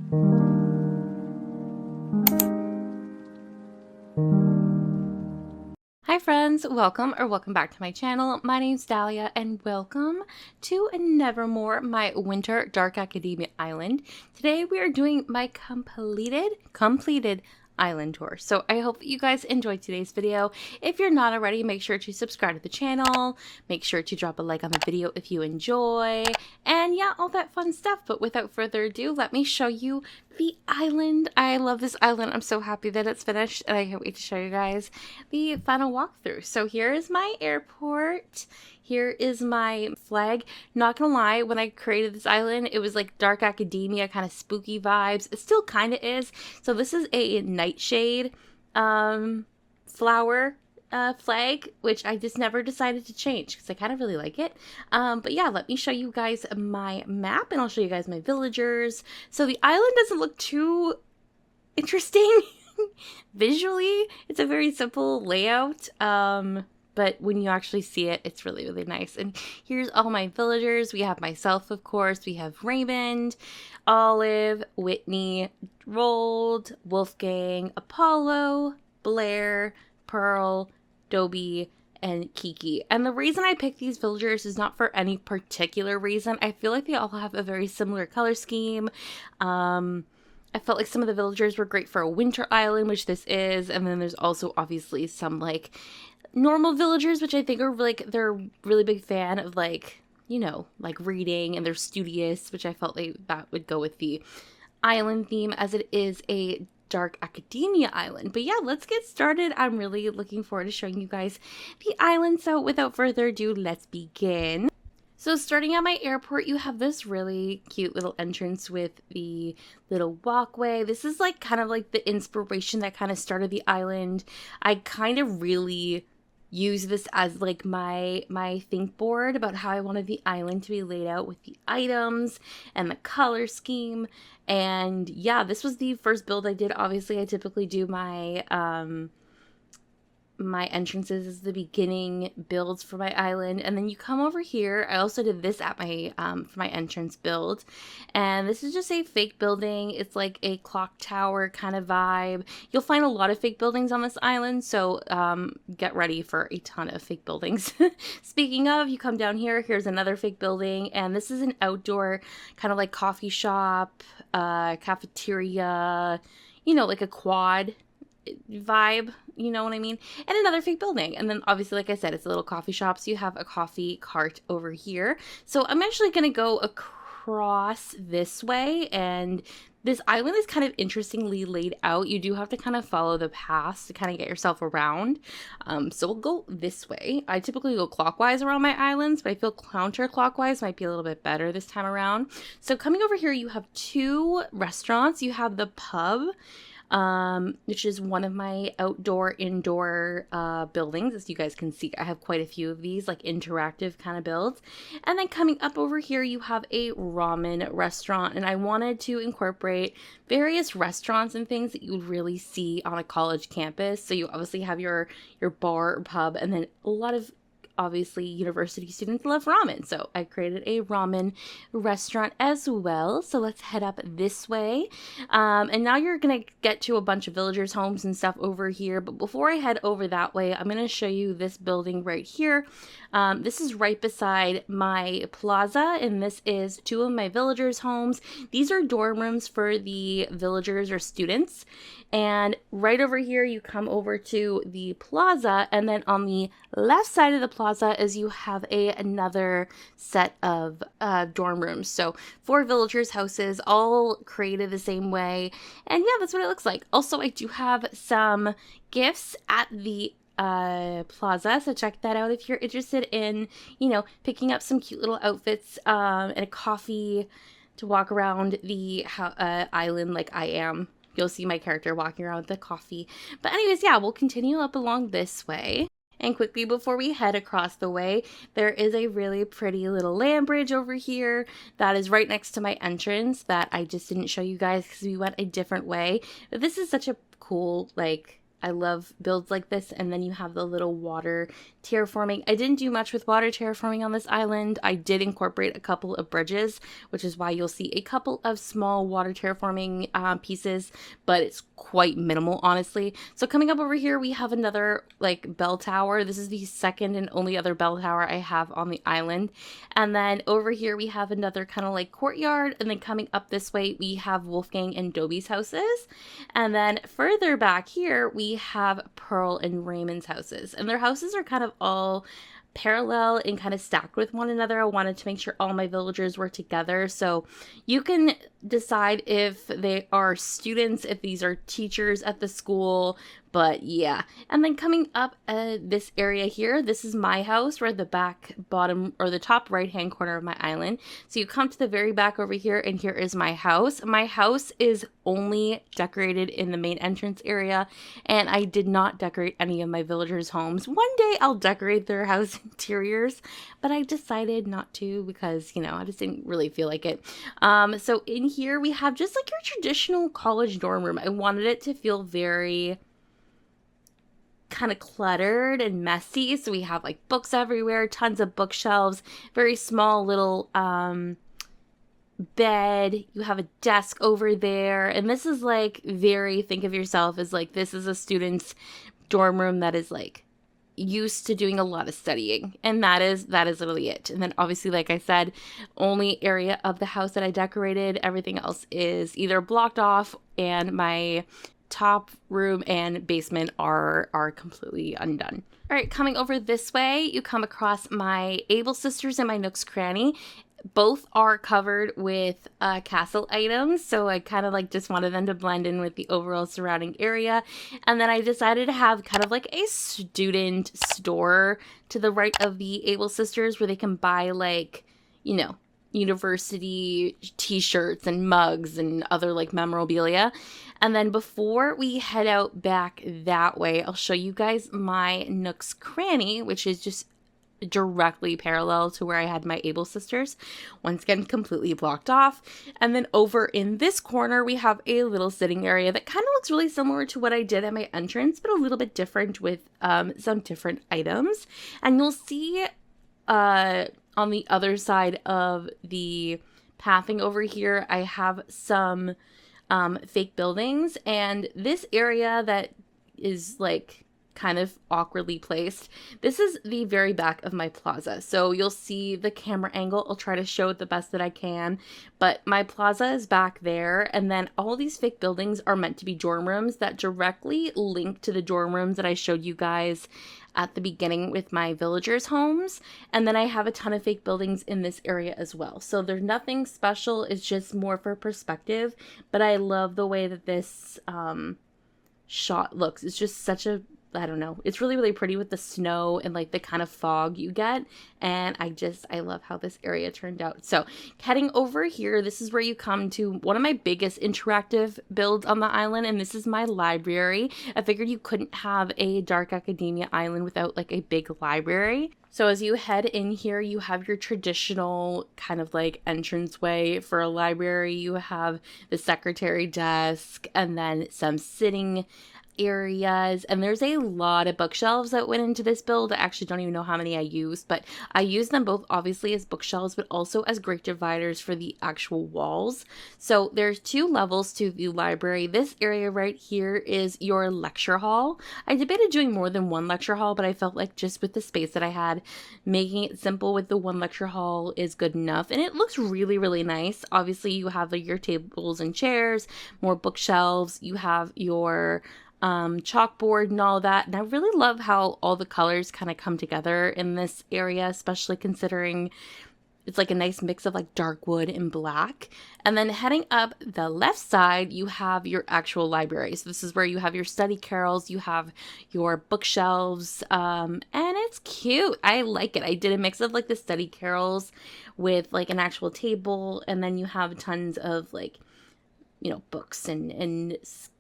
Hi friends, welcome back to my channel. My name's Dalia and welcome to Nevermore, my winter dark academia island. Today we are doing my completed island tour. So I hope that you guys enjoyed today's video. If you're not already, make sure to subscribe to the channel. Make sure to drop a like on the video if you enjoy. And yeah, all that fun stuff. But without further ado, let me show you the island. I love this island. I'm so happy that it's finished and I can't wait to show you guys the final walkthrough. So here is my airport. Here is my flag. Not gonna lie, when I created this island, it was like dark academia, kind of spooky vibes. It still kind of is. So this is a nightshade flower flag, which I just never decided to change because I kind of really like it. But yeah, let me show you guys my map and I'll show you guys my villagers. So the island doesn't look too interesting visually. It's a very simple layout. But when you actually see it, it's really, really nice. And here's all my villagers. We have myself, of course. We have Raymond, Olive, Whitney, Rold, Wolfgang, Apollo, Blair, Pearl, Dobie, and Kiki. And the reason I picked these villagers is not for any particular reason. I feel like they all have a very similar color scheme. I felt like some of the villagers were great for a winter island, which this is. And then there's also obviously some like normal villagers, which I think are like, they're really big fan of like, you know, like reading, and they're studious, which I felt like that would go with the island theme as it is a dark academia island. But yeah, let's get started. I'm really looking forward to showing you guys the island. So without further ado, let's begin. So starting at my airport, you have this really cute little entrance with the little walkway. This is like kind of like the inspiration that kind of started the island. I kind of really use this as like my think board about how I wanted the island to be laid out with the items and the color scheme. And yeah, this was the first build I did. Obviously, I typically do my my entrances as the beginning builds for my island, and then you come over here. I also did this at my for my entrance build, and this is just a fake building. It's like a clock tower kind of vibe. You'll find a lot of fake buildings on this island, so get ready for a ton of fake buildings. Speaking of, you come down here, here's another fake building, and this is an outdoor kind of like coffee shop, cafeteria, you know, like a quad vibe, you know what I mean? And another fake building. And then obviously, like I said, it's a little coffee shop, so you have a coffee cart over here. So I'm actually going to go across this way, and this island is kind of interestingly laid out. You do have to kind of follow the paths to kind of get yourself around. So we'll go this way. I typically go clockwise around my islands, but I feel counterclockwise might be a little bit better this time around. So coming over here, you have two restaurants. You have the pub, which is one of my indoor buildings. As you guys can see, I have quite a few of these like interactive kind of builds. And then coming up over here, you have a ramen restaurant, and I wanted to incorporate various restaurants and things that you would really see on a college campus. So you obviously have your bar or pub, and then a lot of obviously university students love ramen, so I created a ramen restaurant as well. So let's head up this way, and now you're gonna get to a bunch of villagers' homes and stuff over here. But before I head over that way, I'm gonna show you this building right here. This is right beside my plaza, and this is two of my villagers' homes. These are dorm rooms for the villagers or students. And right over here, you come over to the plaza, and then on the left side of the plaza is you have another set of dorm rooms. So 4 villagers' houses, all created the same way. And yeah, that's what it looks like. Also, I do have some gifts at the plaza, so check that out if you're interested in, you know, picking up some cute little outfits and a coffee to walk around the island like I am. You'll see my character walking around with the coffee. But anyways, yeah, we'll continue up along this way. And quickly before we head across the way, there is a really pretty little land bridge over here that is right next to my entrance that I just didn't show you guys because we went a different way. But this is such a cool, like, I love builds like this. And then you have the little water terraforming. I didn't do much with water terraforming on this island. I did incorporate a couple of bridges, which is why you'll see a couple of small water terraforming pieces, but it's quite minimal, honestly. So coming up over here, we have another like bell tower. This is the second and only other bell tower I have on the island. And then over here, we have another kind of like courtyard. And then coming up this way, we have Wolfgang and Dobie's houses. And then further back here, we have Pearl and Raymond's houses. And their houses are kind of all parallel and kind of stacked with one another. I wanted to make sure all my villagers were together. So you can decide if they are students, if these are teachers at the school. But yeah, and then coming up this area here, this is my house. We're at the back bottom or the top right hand corner of my island. So you come to the very back over here, and here is my house. My house is only decorated in the main entrance area, and I did not decorate any of my villagers' homes. One day I'll decorate their house interiors, but I decided not to because, you know, I just didn't really feel like it. So in here we have just like your traditional college dorm room. I wanted it to feel very kind of cluttered and messy. So we have like books everywhere, tons of bookshelves, very small little bed. You have a desk over there. And this is like very, think of yourself as like, this is a student's dorm room that is like used to doing a lot of studying, and that is literally it. And then obviously, like I said, only area of the house that I decorated, everything else is either blocked off, and my top room and basement are completely undone. All right, coming over this way, you come across my Able Sisters and my Nook's Cranny. Both are covered with castle items, so I kind of like just wanted them to blend in with the overall surrounding area. And then I decided to have kind of like a student store to the right of the Able Sisters where they can buy like, you know, university t-shirts and mugs and other like memorabilia. And then before we head out back that way, I'll show you guys my Nook's Cranny, which is just directly parallel to where I had my Able Sisters. Once again, completely blocked off. And then over in this corner, we have a little sitting area that kind of looks really similar to what I did at my entrance, but a little bit different with some different items. And you'll see on the other side of the pathing over here, I have some fake buildings. And this area that is like kind of awkwardly placed, this is the very back of my plaza. So you'll see the camera angle. I'll try to show it the best that I can, but my plaza is back there. And then all these fake buildings are meant to be dorm rooms that directly link to the dorm rooms that I showed you guys at the beginning with my villagers' homes. And then I have a ton of fake buildings in this area as well. So there's nothing special. It's just more for perspective. But I love the way that this shot looks. It's just such a, I don't know. It's really, really pretty with the snow and like the kind of fog you get. And I love how this area turned out. So heading over here, this is where you come to one of my biggest interactive builds on the island. And this is my library. I figured you couldn't have a dark academia island without like a big library. So as you head in here, you have your traditional kind of like entranceway for a library. You have the secretary desk and then some sitting areas, and there's a lot of bookshelves that went into this build. I actually don't even know how many I used, but I used them both obviously as bookshelves, but also as great dividers for the actual walls. So there's 2 levels to the library. This area right here is your lecture hall. I debated doing more than 1 lecture hall, but I felt like just with the space that I had, making it simple with the 1 lecture hall is good enough. And it looks really, really nice. Obviously you have like your tables and chairs, more bookshelves, you have your chalkboard and all that. And I really love how all the colors kind of come together in this area, especially considering it's like a nice mix of like dark wood and black. And then heading up the left side, you have your actual library. So this is where you have your study carrels, you have your bookshelves, and it's cute. I like it. I did a mix of like the study carrels with like an actual table, and then you have tons of like, you know, books and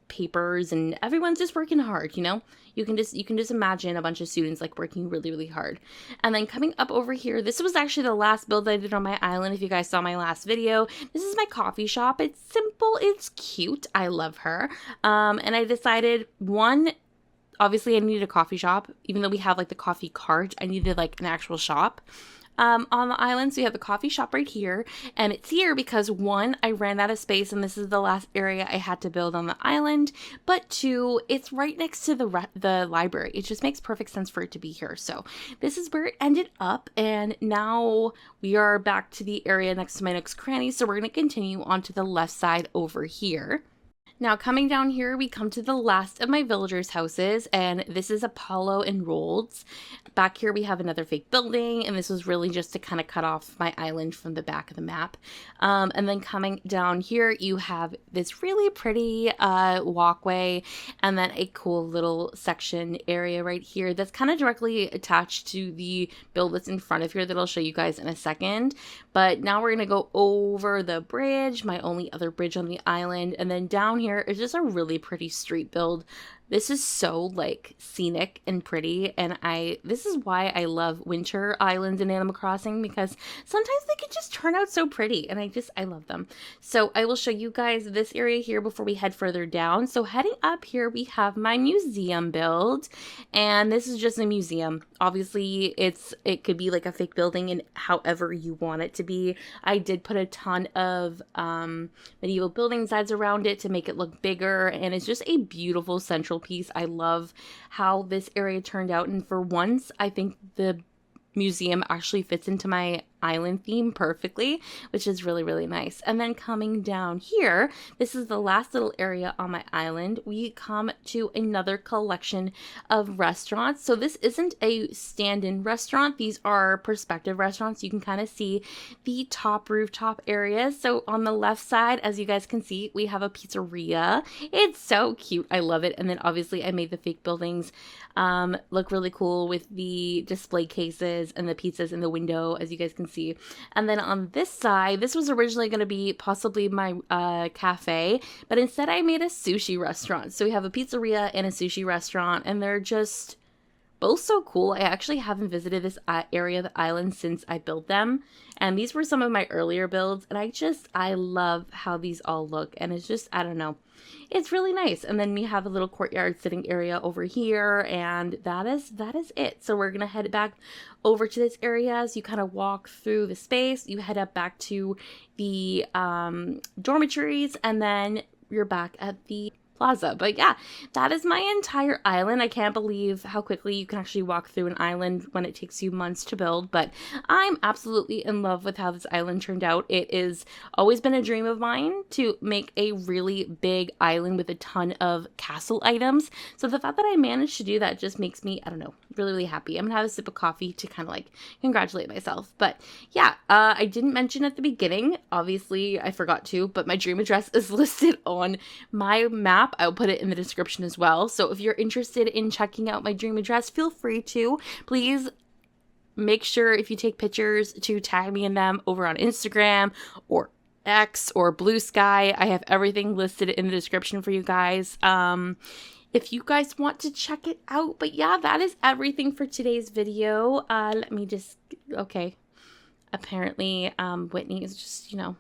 papers, and everyone's just working hard, you know. You can just imagine a bunch of students like working really, really hard. And then coming up over here, this was actually the last build I did on my island. If you guys saw my last video, this is my coffee shop. It's simple, it's cute, I love her. And I decided, one, obviously I needed a coffee shop. Even though we have like the coffee cart, I needed like an actual shop on the island. So we have the coffee shop right here, and it's here because one, I ran out of space and this is the last area I had to build on the island, but two, it's right next to the library. It just makes perfect sense for it to be here. So this is where it ended up, and now we are back to the area next to my next cranny, so we're going to continue on to the left side over here. Now, coming down here, we come to the last of my villagers' houses, and this is Apollo and Rolds. Back here, we have another fake building, and this was really just to kind of cut off my island from the back of the map. And then coming down here, you have this really pretty walkway, and then a cool little section area right here that's kind of directly attached to the build that's in front of here that I'll show you guys in a second. But now we're going to go over the bridge, my only other bridge on the island, and then down here is just a really pretty street build. This is so like scenic and pretty, and this is why I love winter islands in Animal Crossing, because sometimes they can just turn out so pretty, and I love them. So I will show you guys this area here before we head further down. So heading up here, we have my museum build, and this is just a museum. Obviously it could be like a fake building and however you want it to be. I did put a ton of medieval building sides around it to make it look bigger, and it's just a beautiful central piece. I love how this area turned out, and for once I think the museum actually fits into my island theme perfectly, which is really, really nice. And then coming down here, this is the last little area on my island. We come to another collection of restaurants. So this isn't a stand-in restaurant. These are perspective restaurants. You can kind of see the top rooftop areas. So on the left side, as you guys can see, we have a pizzeria. It's so cute. I love it. And then obviously I made the fake buildings look really cool with the display cases and the pizzas in the window, as you guys can see. And then on this side, this was originally going to be possibly my cafe, but instead I made a sushi restaurant. So we have a pizzeria and a sushi restaurant, and they're just both so cool. I actually haven't visited this area of the island since I built them, and these were some of my earlier builds, and I love how these all look, and it's just, I don't know, it's really nice. And then we have a little courtyard sitting area over here, and that is it. So we're gonna head back over to this area. As you kind of walk through the space, you head up back to the dormitories, and then you're back at the plaza. But yeah, that is my entire island. I can't believe how quickly you can actually walk through an island when it takes you months to build, but I'm absolutely in love with how this island turned out. It is always been a dream of mine to make a really big island with a ton of castle items. So the fact that I managed to do that just makes me, I don't know, really, really happy. I'm gonna have a sip of coffee to kind of like congratulate myself. But yeah, I didn't mention at the beginning, obviously I forgot to, but my dream address is listed on my map. I'll put it in the description as well. So if you're interested in checking out my dream address, feel free to. Please make sure, if you take pictures, to tag me in them over on Instagram or X or Blue Sky. I have everything listed in the description for you guys. If you guys want to check it out. But yeah, that is everything for today's video. Let me just, okay. Apparently, Whitney is just, you know,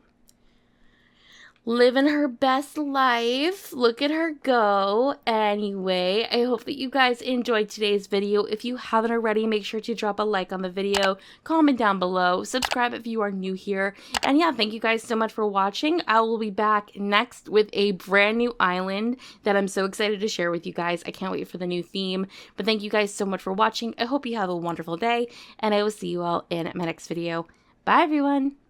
living her best life. Look at her go. Anyway, I hope that you guys enjoyed today's video. If you haven't already, make sure to drop a like on the video, comment down below, subscribe if you are new here. And yeah, thank you guys so much for watching. I will be back next with a brand new island that I'm so excited to share with you guys. I can't wait for the new theme. But thank you guys so much for watching. I hope you have a wonderful day, and I will see you all in my next video. Bye, everyone.